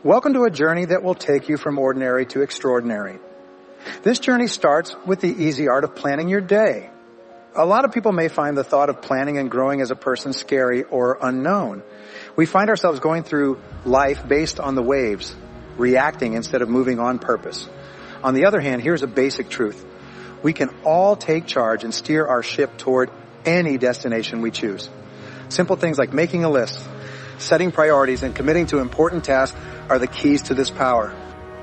Welcome to a journey that will take you from ordinary to extraordinary. This journey starts with the easy art of planning your day. A lot of people may find the thought of planning and growing as a person scary or unknown. We find ourselves going through life based on the waves, reacting instead of moving on purpose. On the other hand, here's a basic truth. We can all take charge and steer our ship toward any destination we choose. Simple things like making a list, setting priorities, and committing to important tasks are the keys to this power.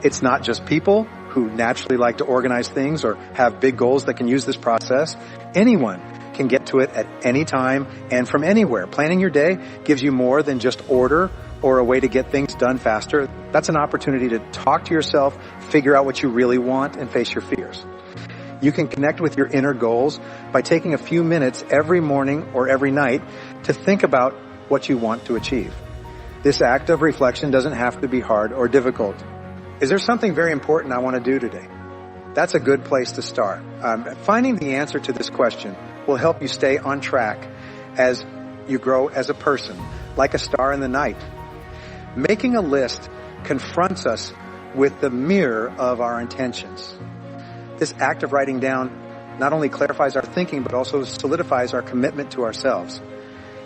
It's not just people who naturally like to organize things or have big goals that can use this process. Anyone can get to it at any time and from anywhere. Planning your day gives you more than just order or a way to get things done faster. That's an opportunity to talk to yourself, figure out what you really want, and face your fears. You can connect with your inner goals by taking a few minutes every morning or every night to think about what you want to achieve. This act of reflection doesn't have to be hard or difficult. Is there something very important I want to do today? That's a good place to start. Finding the answer to this question will help you stay on track as you grow as a person, like a star in the night. Making a list confronts us with the mirror of our intentions. This act of writing down not only clarifies our thinking, but also solidifies our commitment to ourselves.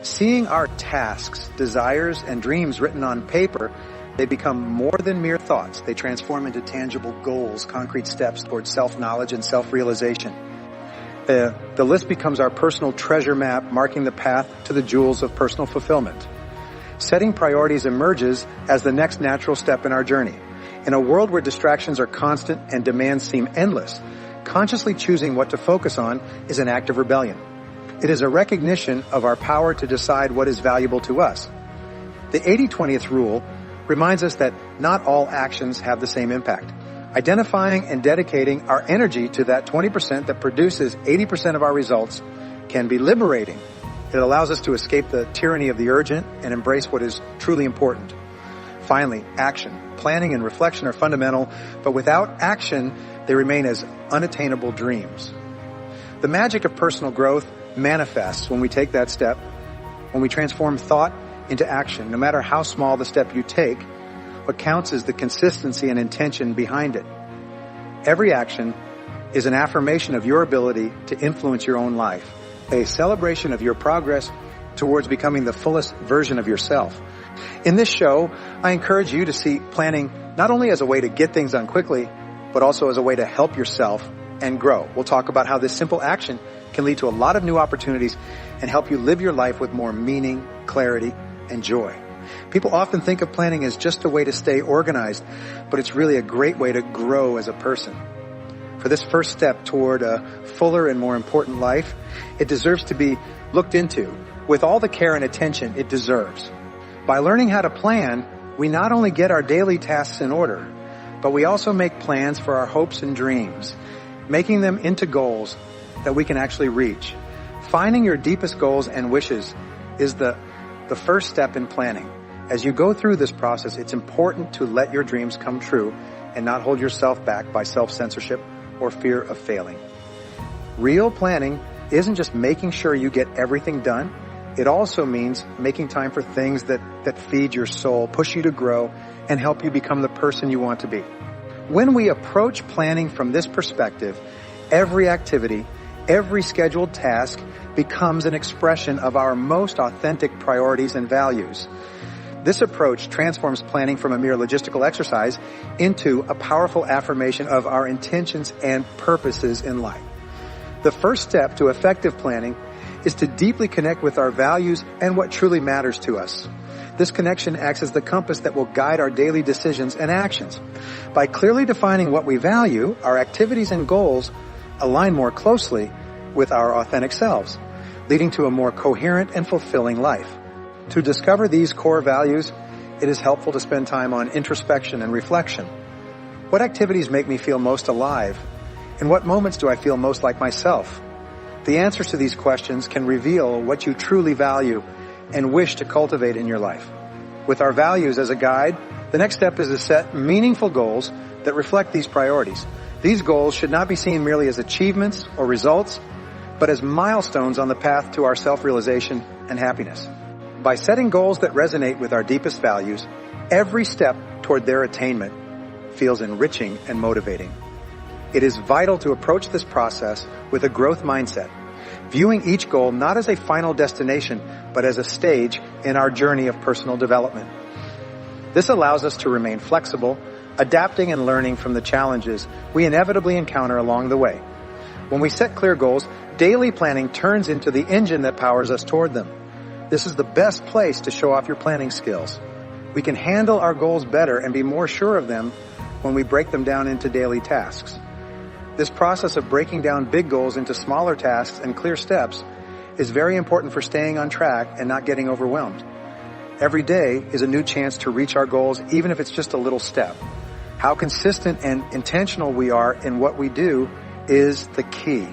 Seeing our tasks, desires, and dreams written on paper, they become more than mere thoughts. They transform into tangible goals, concrete steps towards self-knowledge and self-realization. The list becomes our personal treasure map, marking the path to the jewels of personal fulfillment. Setting priorities emerges as the next natural step in our journey. In a world where distractions are constant and demands seem endless, consciously choosing what to focus on is an act of rebellion. It is a recognition of our power to decide what is valuable to us. The 80-20th rule reminds us that not all actions have the same impact. Identifying and dedicating our energy to that 20% that produces 80% of our results can be liberating. It allows us to escape the tyranny of the urgent and embrace what is truly important. Finally, action. Planning and reflection are fundamental, but without action, they remain as unattainable dreams. The magic of personal growth manifests when we take that step, when we transform thought into action. No matter how small the step you take, what counts is the consistency and intention behind it. Every action is an affirmation of your ability to influence your own life, a celebration of your progress towards becoming the fullest version of yourself. In this show, I encourage you to see planning not only as a way to get things done quickly, but also as a way to help yourself and grow. We'll talk about how this simple action can lead to a lot of new opportunities and help you live your life with more meaning, clarity, and joy. People often think of planning as just a way to stay organized, but it's really a great way to grow as a person. For this first step toward a fuller and more important life, it deserves to be looked into with all the care and attention it deserves. By learning how to plan, we not only get our daily tasks in order, but we also make plans for our hopes and dreams, making them into goals that we can actually reach. Finding your deepest goals and wishes is the first step in planning. As you go through this process, it's important to let your dreams come true and not hold yourself back by self-censorship or fear of failing. Real planning isn't just making sure you get everything done. It also means making time for things that feed your soul, push you to grow, and help you become the person you want to be. When we approach planning from this perspective, every activity, every scheduled task becomes an expression of our most authentic priorities and values. This approach transforms planning from a mere logistical exercise into a powerful affirmation of our intentions and purposes in life. The first step to effective planning is to deeply connect with our values and what truly matters to us. This connection acts as the compass that will guide our daily decisions and actions. By clearly defining what we value, our activities and goals align more closely with our authentic selves, leading to a more coherent and fulfilling life. To discover these core values, it is helpful to spend time on introspection and reflection. What activities make me feel most alive? In what moments do I feel most like myself? The answers to these questions can reveal what you truly value and wish to cultivate in your life. With our values as a guide, the next step is to set meaningful goals that reflect these priorities. These goals should not be seen merely as achievements or results, but as milestones on the path to our self-realization and happiness. By setting goals that resonate with our deepest values, every step toward their attainment feels enriching and motivating. It is vital to approach this process with a growth mindset, viewing each goal not as a final destination, but as a stage in our journey of personal development. This allows us to remain flexible, adapting and learning from the challenges we inevitably encounter along the way. When we set clear goals, daily planning turns into the engine that powers us toward them. This is the best place to show off your planning skills. We can handle our goals better and be more sure of them when we break them down into daily tasks. This process of breaking down big goals into smaller tasks and clear steps is very important for staying on track and not getting overwhelmed. Every day is a new chance to reach our goals, even if it's just a little step. How consistent and intentional we are in what we do is the key.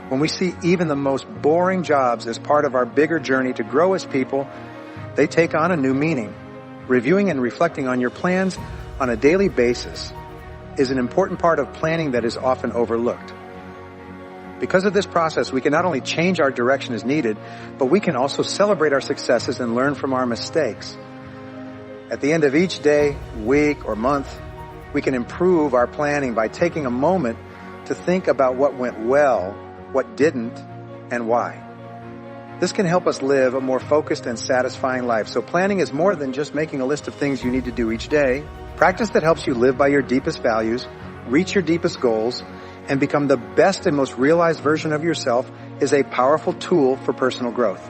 When we see even the most boring jobs as part of our bigger journey to grow as people, they take on a new meaning. Reviewing and reflecting on your plans on a daily basis is an important part of planning that is often overlooked. Because of this process, we can not only change our direction as needed, but we can also celebrate our successes and learn from our mistakes. At the end of each day, week, or month, we can improve our planning by taking a moment to think about what went well, what didn't, and why. This can help us live a more focused and satisfying life. So planning is more than just making a list of things you need to do each day. Practice that helps you live by your deepest values, reach your deepest goals, and become the best and most realized version of yourself is a powerful tool for personal growth.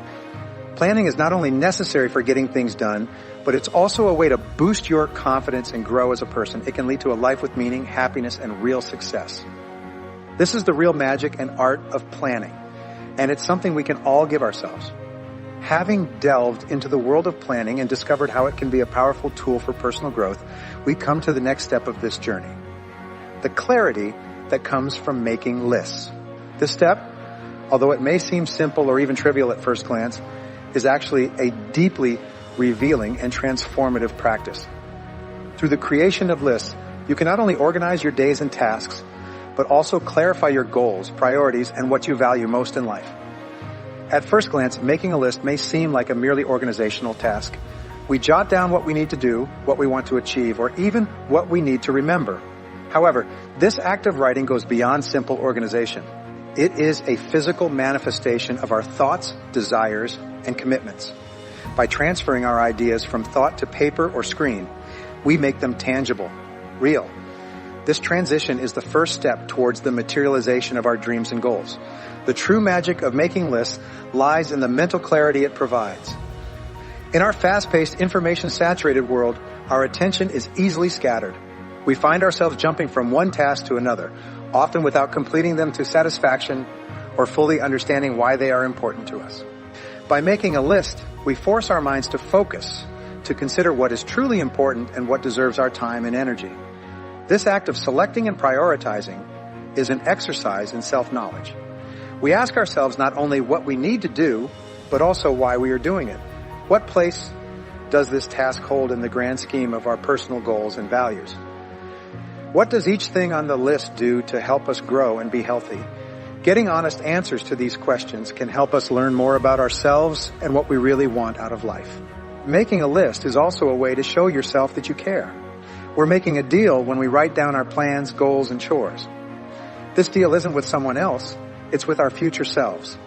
Planning is not only necessary for getting things done, but it's also a way to boost your confidence and grow as a person. It can lead to a life with meaning, happiness, and real success. This is the real magic and art of planning, and it's something we can all give ourselves. Having delved into the world of planning and discovered how it can be a powerful tool for personal growth, we come to the next step of this journey. The clarity that comes from making lists. This step, although it may seem simple or even trivial at first glance, is actually a deeply revealing and transformative practice. Through the creation of lists, you can not only organize your days and tasks, but also clarify your goals, priorities, and what you value most in life. At first glance, making a list may seem like a merely organizational task. We jot down what we need to do, what we want to achieve, or even what we need to remember. However, this act of writing goes beyond simple organization. It is a physical manifestation of our thoughts, desires, and commitments. By transferring our ideas from thought to paper or screen, we make them tangible, real. This transition is the first step towards the materialization of our dreams and goals. The true magic of making lists lies in the mental clarity it provides. In our fast-paced, information-saturated world, our attention is easily scattered. We find ourselves jumping from one task to another, often without completing them to satisfaction or fully understanding why they are important to us. By making a list, we force our minds to focus, to consider what is truly important and what deserves our time and energy. This act of selecting and prioritizing is an exercise in self-knowledge. We ask ourselves not only what we need to do, but also why we are doing it. What place does this task hold in the grand scheme of our personal goals and values? What does each thing on the list do to help us grow and be healthy? Getting honest answers to these questions can help us learn more about ourselves and what we really want out of life. Making a list is also a way to show yourself that you care. We're making a deal when we write down our plans, goals, and chores. This deal isn't with someone else, it's with our future selves.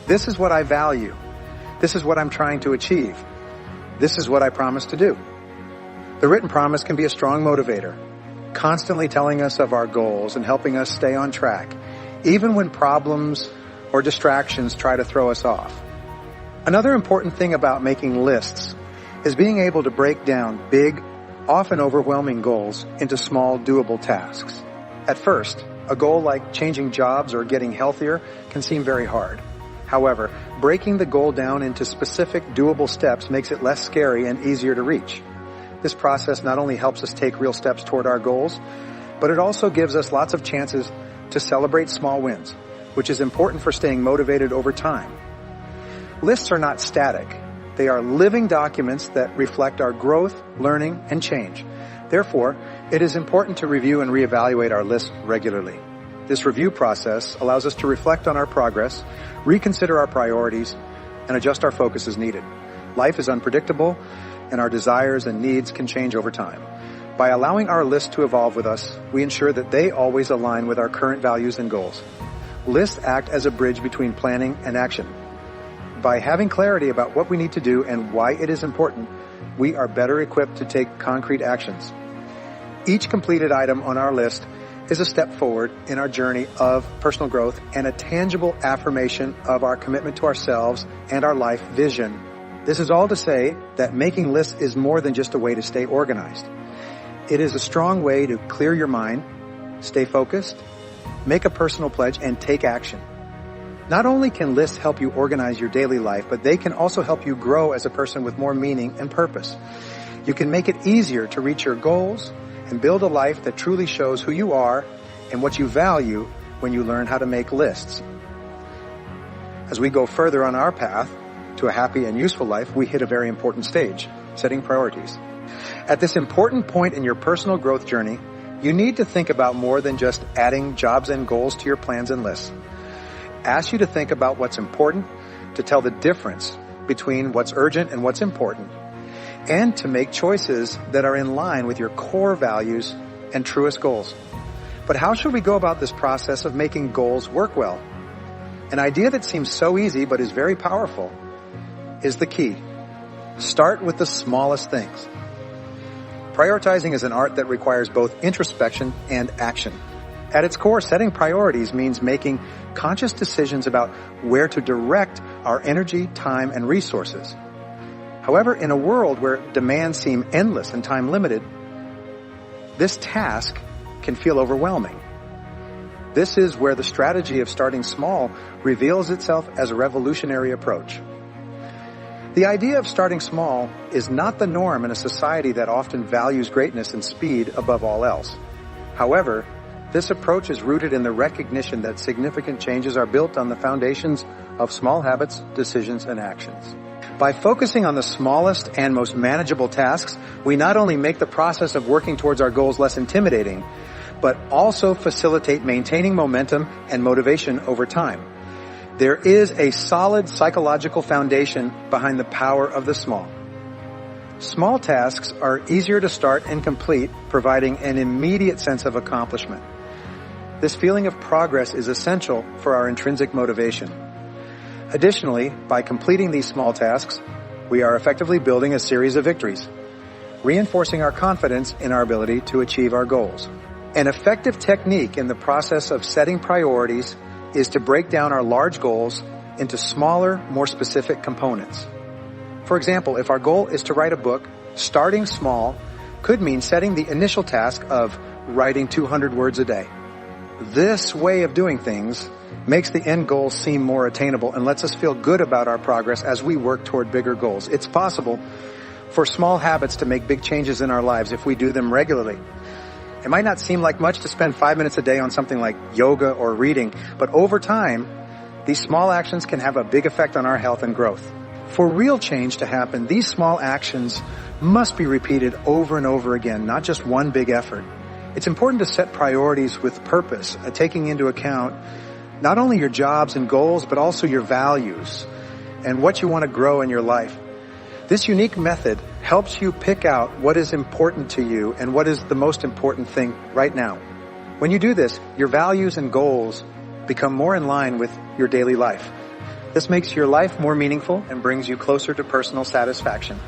This is what I value. This is what I'm trying to achieve. This is what I promise to do. The written promise can be a strong motivator, constantly telling us of our goals and helping us stay on track, even when problems or distractions try to throw us off. Another important thing about making lists is being able to break down big, often overwhelming goals into small, doable tasks. At first, a goal like changing jobs or getting healthier can seem very hard. However, breaking the goal down into specific, doable steps makes it less scary and easier to reach. This process not only helps us take real steps toward our goals, but it also gives us lots of chances to celebrate small wins, which is important for staying motivated over time. Lists are not static. They are living documents that reflect our growth, learning, and change. Therefore, it is important to review and reevaluate our lists regularly. This review process allows us to reflect on our progress, reconsider our priorities, and adjust our focus as needed. Life is unpredictable, and our desires and needs can change over time. By allowing our lists to evolve with us, we ensure that they always align with our current values and goals. Lists act as a bridge between planning and action. By having clarity about what we need to do and why it is important, we are better equipped to take concrete actions. Each completed item on our list is a step forward in our journey of personal growth and a tangible affirmation of our commitment to ourselves and our life vision. This is all to say that making lists is more than just a way to stay organized. It is a strong way to clear your mind, stay focused, make a personal pledge, and take action. Not only can lists help you organize your daily life, but they can also help you grow as a person with more meaning and purpose. You can make it easier to reach your goals and build a life that truly shows who you are and what you value when you learn how to make lists. As we go further on our path to a happy and useful life, we hit a very important stage, setting priorities. At this important point in your personal growth journey, you need to think about more than just adding jobs and goals to your plans and lists. Ask you to think about what's important, to tell the difference between what's urgent and what's important, and to make choices that are in line with your core values and truest goals. But how should we go about this process of making goals work well? An idea that seems so easy but is very powerful is the key. Start with the smallest things. Prioritizing is an art that requires both introspection and action. At its core, setting priorities means making conscious decisions about where to direct our energy, time, and resources. However, in a world where demands seem endless and time limited, this task can feel overwhelming. This is where the strategy of starting small reveals itself as a revolutionary approach. The idea of starting small is not the norm in a society that often values greatness and speed above all else. However, this approach is rooted in the recognition that significant changes are built on the foundations of small habits, decisions, and actions. By focusing on the smallest and most manageable tasks, we not only make the process of working towards our goals less intimidating, but also facilitate maintaining momentum and motivation over time. There is a solid psychological foundation behind the power of the small. Small tasks are easier to start and complete, providing an immediate sense of accomplishment. This feeling of progress is essential for our intrinsic motivation. Additionally, by completing these small tasks, we are effectively building a series of victories, reinforcing our confidence in our ability to achieve our goals. An effective technique in the process of setting priorities is to break down our large goals into smaller, more specific components. For example, if our goal is to write a book, starting small could mean setting the initial task of writing 200 words a day. This way of doing things makes the end goal seem more attainable and lets us feel good about our progress as we work toward bigger goals. It's possible for small habits to make big changes in our lives if we do them regularly. It might not seem like much to spend 5 minutes a day on something like yoga or reading, but over time, these small actions can have a big effect on our health and growth. For real change to happen, these small actions must be repeated over and over again, not just one big effort. It's important to set priorities with purpose, taking into account not only your jobs and goals, but also your values and what you want to grow in your life. This unique method helps you pick out what is important to you and what is the most important thing right now. When you do this, your values and goals become more in line with your daily life. This makes your life more meaningful and brings you closer to personal satisfaction.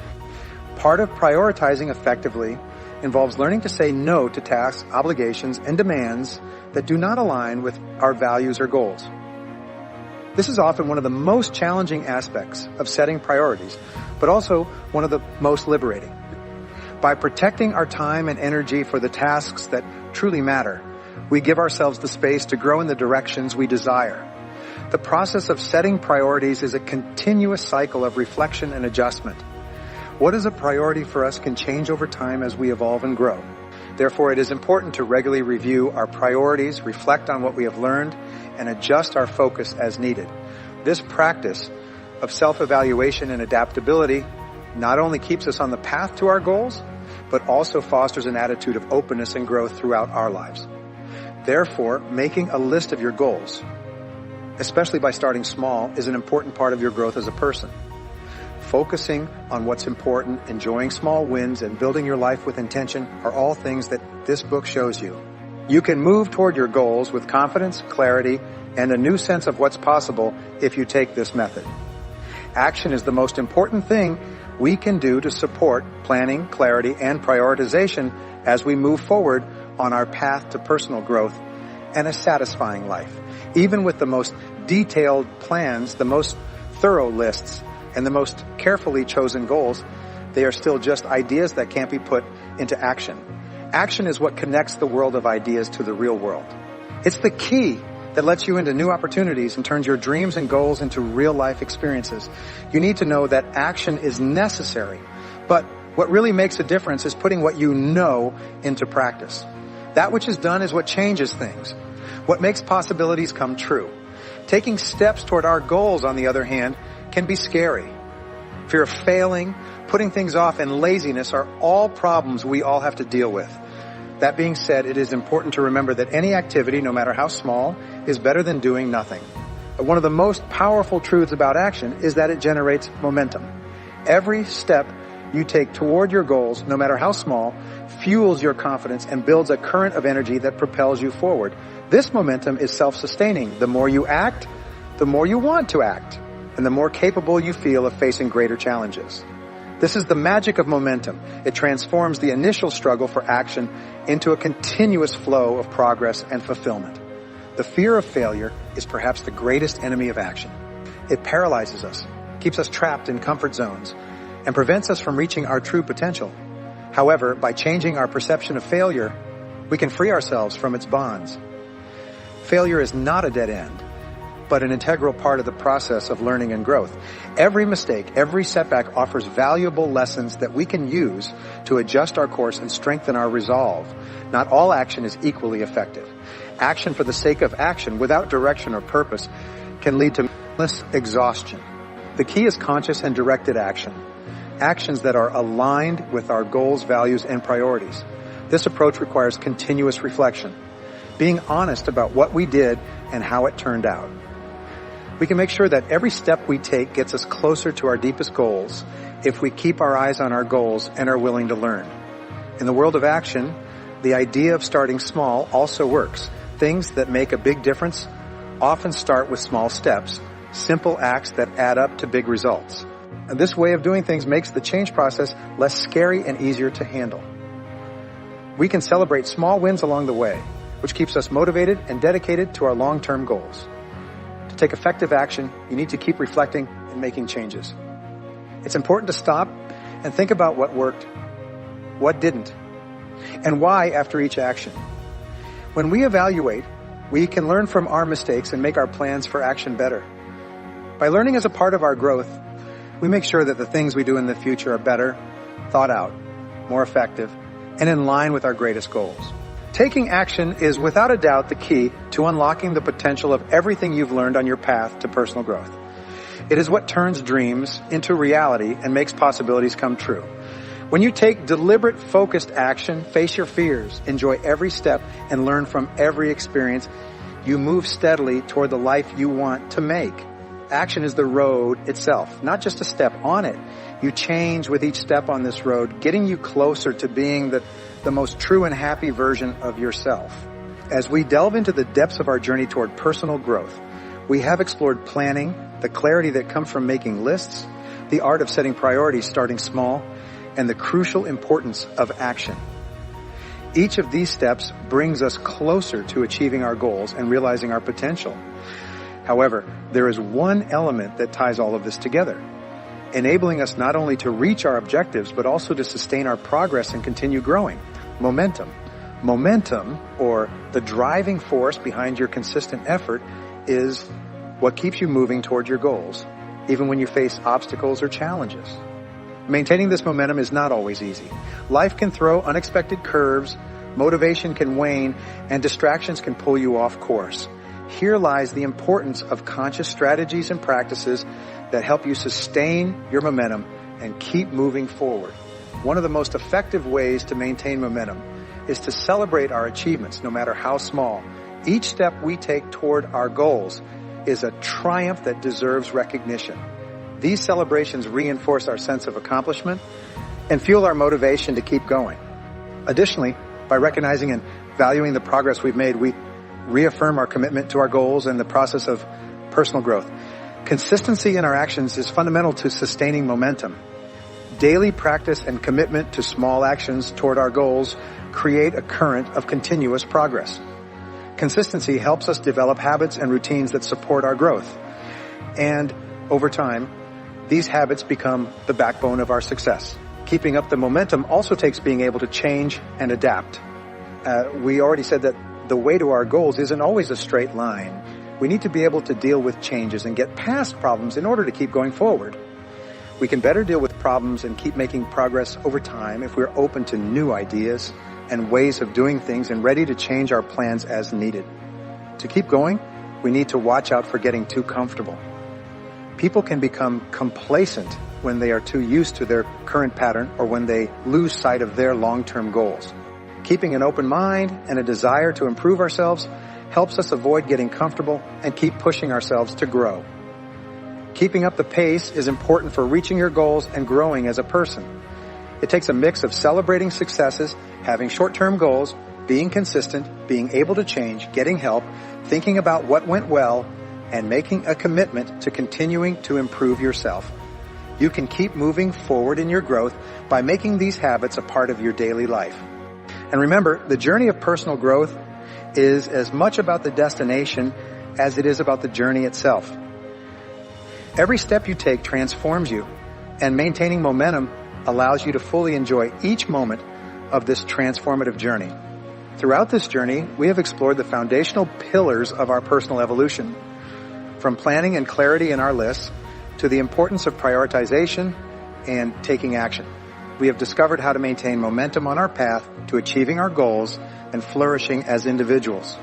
Part of prioritizing effectively involves learning to say no to tasks, obligations, and demands that do not align with our values or goals. This is often one of the most challenging aspects of setting priorities, but also one of the most liberating. By protecting our time and energy for the tasks that truly matter, we give ourselves the space to grow in the directions we desire. The process of setting priorities is a continuous cycle of reflection and adjustment. What is a priority for us can change over time as we evolve and grow. Therefore, it is important to regularly review our priorities, reflect on what we have learned, and adjust our focus as needed. This practice of self-evaluation and adaptability not only keeps us on the path to our goals, but also fosters an attitude of openness and growth throughout our lives. Therefore, making a list of your goals, especially by starting small, is an important part of your growth as a person. Focusing on what's important, enjoying small wins, and building your life with intention are all things that this book shows you. You can move toward your goals with confidence, clarity, and a new sense of what's possible if you take this method. Action is the most important thing we can do to support planning, clarity, and prioritization as we move forward on our path to personal growth and a satisfying life. Even with the most detailed plans, the most thorough lists, and the most carefully chosen goals, they are still just ideas that can't be put into action. Action is what connects the world of ideas to the real world. It's the key that lets you into new opportunities and turns your dreams and goals into real-life experiences. You need to know that action is necessary, but what really makes a difference is putting what you know into practice. That which is done is what changes things, what makes possibilities come true. Taking steps toward our goals, on the other hand, can be scary. Fear of failing, putting things off, and laziness are all problems we all have to deal with. That being said, it is important to remember that any activity, no matter how small, is better than doing nothing. One of the most powerful truths about action is that it generates momentum. Every step you take toward your goals, no matter how small, fuels your confidence and builds a current of energy that propels you forward. This momentum is self-sustaining. The more you act, the more you want to act, and the more capable you feel of facing greater challenges. This is the magic of momentum. It transforms the initial struggle for action into a continuous flow of progress and fulfillment. The fear of failure is perhaps the greatest enemy of action. It paralyzes us, keeps us trapped in comfort zones, and prevents us from reaching our true potential. However, by changing our perception of failure, we can free ourselves from its bonds. Failure is not a dead end, but an integral part of the process of learning and growth. Every mistake, every setback offers valuable lessons that we can use to adjust our course and strengthen our resolve. Not all action is equally effective. Action for the sake of action, without direction or purpose, can lead to mindless exhaustion. The key is conscious and directed action. Actions that are aligned with our goals, values, and priorities. This approach requires continuous reflection, being honest about what we did and how it turned out. We can make sure that every step we take gets us closer to our deepest goals if we keep our eyes on our goals and are willing to learn. In the world of action, the idea of starting small also works. Things that make a big difference often start with small steps, simple acts that add up to big results. And this way of doing things makes the change process less scary and easier to handle. We can celebrate small wins along the way, which keeps us motivated and dedicated to our long-term goals. To take effective action, you need to keep reflecting and making changes. It's important to stop and think about what worked, what didn't, and why after each action. When we evaluate, we can learn from our mistakes and make our plans for action better. By learning as a part of our growth, we make sure that the things we do in the future are better, thought out, more effective, and in line with our greatest goals. Taking action is without a doubt the key to unlocking the potential of everything you've learned on your path to personal growth. It is what turns dreams into reality and makes possibilities come true. When you take deliberate, focused action, face your fears, enjoy every step, and learn from every experience, you move steadily toward the life you want to make. Action is the road itself, not just a step on it. You change with each step on this road, getting you closer to being the most true and happy version of yourself. As we delve into the depths of our journey toward personal growth, we have explored planning, the clarity that comes from making lists, the art of setting priorities starting small, and the crucial importance of action. Each of these steps brings us closer to achieving our goals and realizing our potential. However, there is one element that ties all of this together, enabling us not only to reach our objectives, but also to sustain our progress and continue growing. Momentum. Momentum, or the driving force behind your consistent effort, is what keeps you moving toward your goals, even when you face obstacles or challenges. Maintaining this momentum is not always easy. Life can throw unexpected curves, motivation can wane, and distractions can pull you off course. Here lies the importance of conscious strategies and practices that help you sustain your momentum and keep moving forward. One of the most effective ways to maintain momentum is to celebrate our achievements, no matter how small. Each step we take toward our goals is a triumph that deserves recognition. These celebrations reinforce our sense of accomplishment and fuel our motivation to keep going. Additionally, by recognizing and valuing the progress we've made, we reaffirm our commitment to our goals and the process of personal growth. Consistency in our actions is fundamental to sustaining momentum. Daily practice and commitment to small actions toward our goals create a current of continuous progress. Consistency helps us develop habits and routines that support our growth. And over time, these habits become the backbone of our success. Keeping up the momentum also takes being able to change and adapt. We already said that the way to our goals isn't always a straight line. We need to be able to deal with changes and get past problems in order to keep going forward. We can better deal with problems and keep making progress over time if we're open to new ideas and ways of doing things and ready to change our plans as needed. To keep going, we need to watch out for getting too comfortable. People can become complacent when they are too used to their current pattern or when they lose sight of their long-term goals. Keeping an open mind and a desire to improve ourselves helps us avoid getting comfortable and keep pushing ourselves to grow. Keeping up the pace is important for reaching your goals and growing as a person. It takes a mix of celebrating successes, having short-term goals, being consistent, being able to change, getting help, thinking about what went well, and making a commitment to continuing to improve yourself. You can keep moving forward in your growth by making these habits a part of your daily life. And remember, the journey of personal growth is as much about the destination as it is about the journey itself. Every step you take transforms you, and maintaining momentum allows you to fully enjoy each moment of this transformative journey. Throughout this journey, we have explored the foundational pillars of our personal evolution, from planning and clarity in our lists to the importance of prioritization and taking action. We have discovered how to maintain momentum on our path to achieving our goals and flourishing as individuals.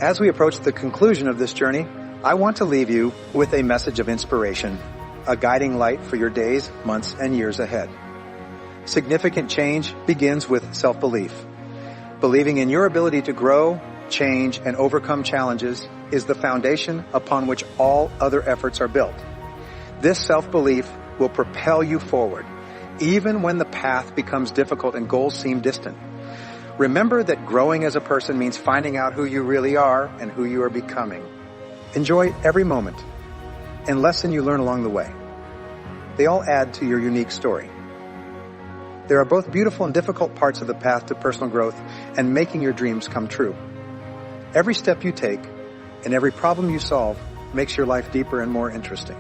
As we approach the conclusion of this journey, I want to leave you with a message of inspiration, a guiding light for your days, months, and years ahead. Significant change begins with self-belief. Believing in your ability to grow, change, and overcome challenges is the foundation upon which all other efforts are built. This self-belief will propel you forward, even when the path becomes difficult and goals seem distant. Remember that growing as a person means finding out who you really are and who you are becoming. Enjoy every moment and lesson you learn along the way. They all add to your unique story. There are both beautiful and difficult parts of the path to personal growth and making your dreams come true. Every step you take and every problem you solve makes your life deeper and more interesting.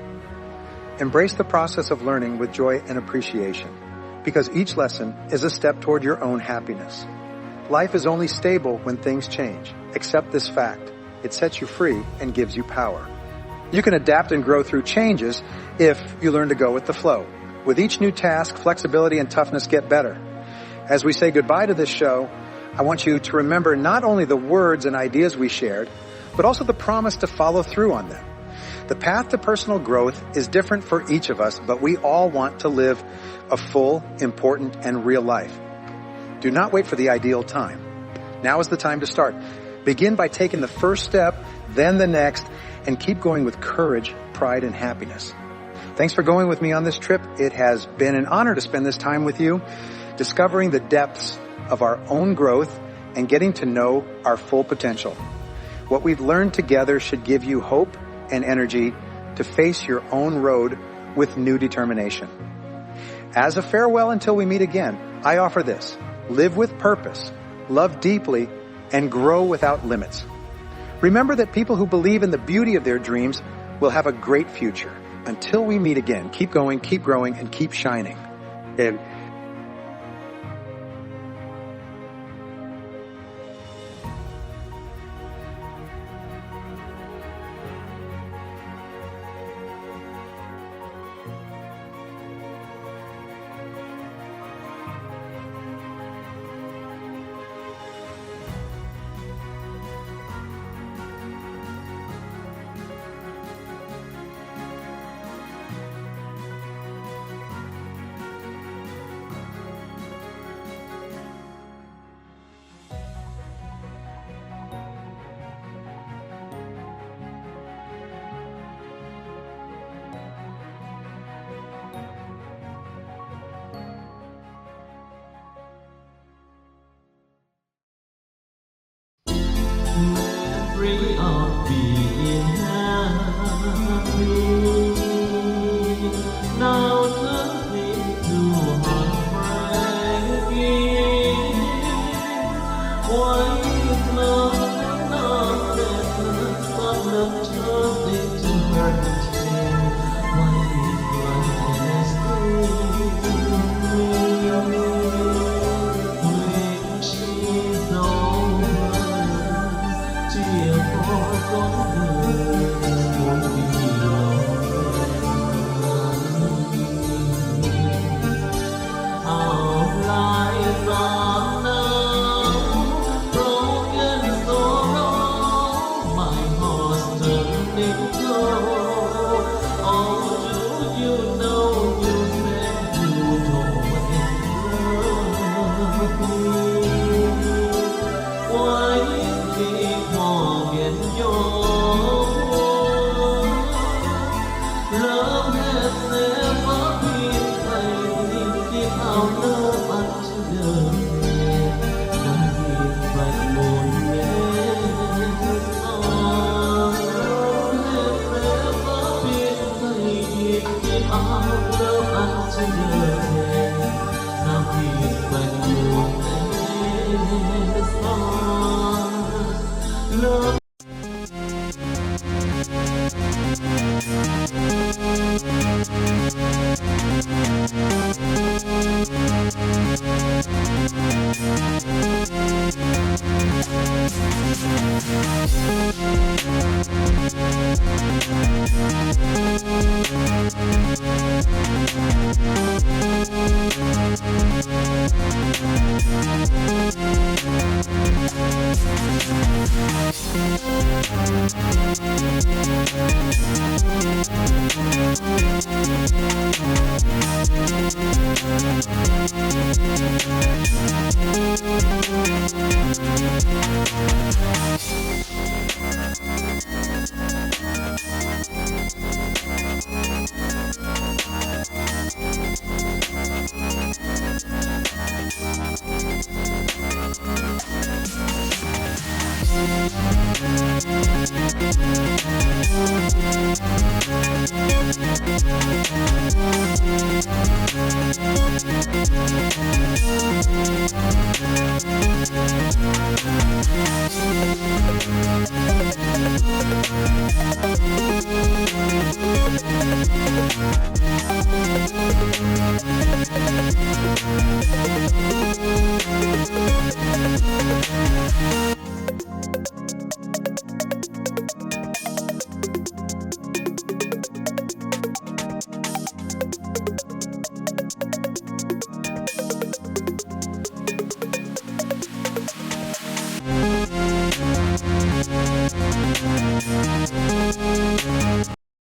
Embrace the process of learning with joy and appreciation, because each lesson is a step toward your own happiness. Life is only stable when things change. Accept this fact. It sets you free and gives you power. You can adapt and grow through changes if you learn to go with the flow. With each new task, flexibility and toughness get better. As we say goodbye to this show, I want you to remember not only the words and ideas we shared, but also the promise to follow through on them. The path to personal growth is different for each of us, but we all want to live a full, important, and real life. Do not wait for the ideal time. Now is the time to start. Begin by taking the first step, then the next, and keep going with courage, pride, and happiness. Thanks for going with me on this trip. It has been an honor to spend this time with you, discovering the depths of our own growth and getting to know our full potential. What we've learned together should give you hope and energy to face your own road with new determination. As a farewell until we meet again, I offer this: live with purpose, love deeply, and grow without limits. Remember that people who believe in the beauty of their dreams will have a great future. Until we meet again, keep going, keep growing, and keep shining. And quái khi họ biển nhỏ lỡ hết sẽ vỡ hiên thầy khi áo nơ bắt đường nằm hiên vạch một nét gió hết sẽ vỡ hiên thầy khi áo nơ bắt đường nằm hiên vạch một nét gió.